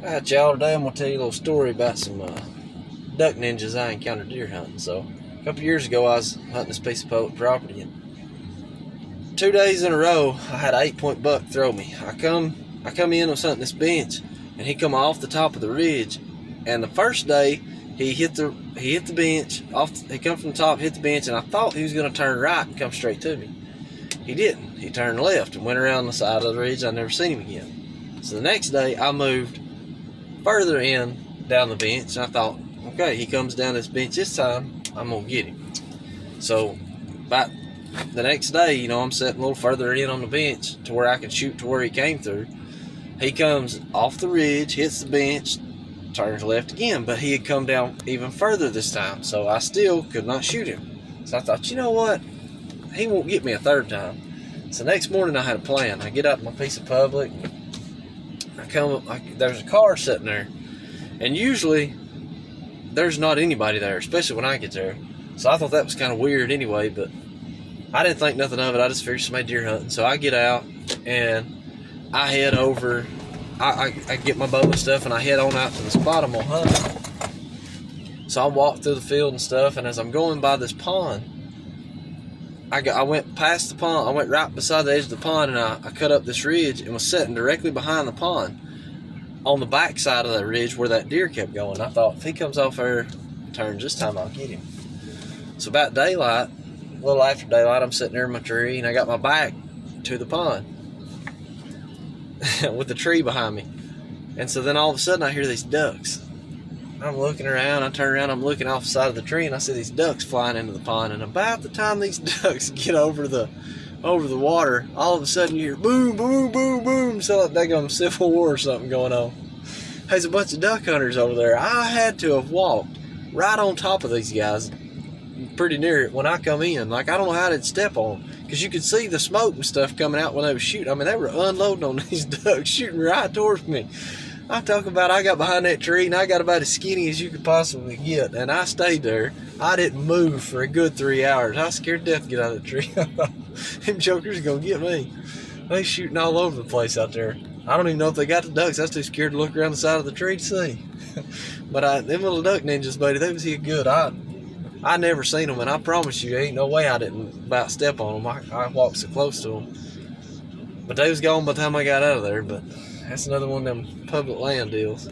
Alright, y'all, today I'm going to tell you a little story about some duck ninjas I encountered deer hunting. So, a couple years ago, I was hunting this piece of public property, and 2 days in a row, I had an 8-point buck throw me. I come in, I was hunting this bench, and he come off the top of the ridge. And the first day, he hit the bench, he come from the top, hit the bench, and I thought he was going to turn right and come straight to me. He didn't. He turned left and went around the side of the ridge. I never seen him again. So the next day, I moved further in down the bench, and I thought, okay, he comes down this bench this time, I'm gonna get him. So about the next day, I'm sitting a little further in on the bench to where I can shoot to where he came through. He comes off the ridge, hits the bench, turns left again, but he had come down even further this time, so I still could not shoot him. So I thought, you know what, he won't get me a third time. So next morning I had a plan. I get out to my piece of public, there's a car sitting there, and usually there's not anybody there, especially when I get there. So I thought that was kind of weird anyway, but I didn't think nothing of it. I just figured somebody deer hunting. So I get out and I head over. I get my bow and stuff, and I head on out to the spot I'm gonna hunt. So I walk through the field and stuff, and as I'm going by this pond, I went past the pond. I went right beside the edge of the pond, and I cut up this ridge and was sitting directly behind the pond on the back side of that ridge where that deer kept going. I thought, if he comes off there, turns this time, I'll get him. So about daylight, a little after daylight, I'm sitting there in my tree, and I got my back to the pond with the tree behind me. And so then all of a sudden I hear these ducks. I'm looking around, I turn around, I'm looking off the side of the tree, and I see these ducks flying into the pond. And about the time these ducks get over the water, all of a sudden you hear boom, boom, boom, boom. Sound like they got a Civil War or something going on. There's a bunch of duck hunters over there. I had to have walked right on top of these guys, pretty near it, when I come in. Like, I don't know how to step on them, because you could see the smoke and stuff coming out when they were shooting. I mean, they were unloading on these ducks, shooting right towards me. I'm talking about, I got behind that tree, and I got about as skinny as you could possibly get, and I stayed there. I didn't move for a good 3 hours. I was scared to death to get out of the tree. Them jokers are going to get me. They shooting all over the place out there. I don't even know if they got the ducks. I was too scared to look around the side of the tree to see. But them little duck ninjas, buddy, they was here good. I never seen them, and I promise you, there ain't no way I didn't about step on them. I walked so close to them. But they was gone by the time I got out of there, but that's another one of them public land deals.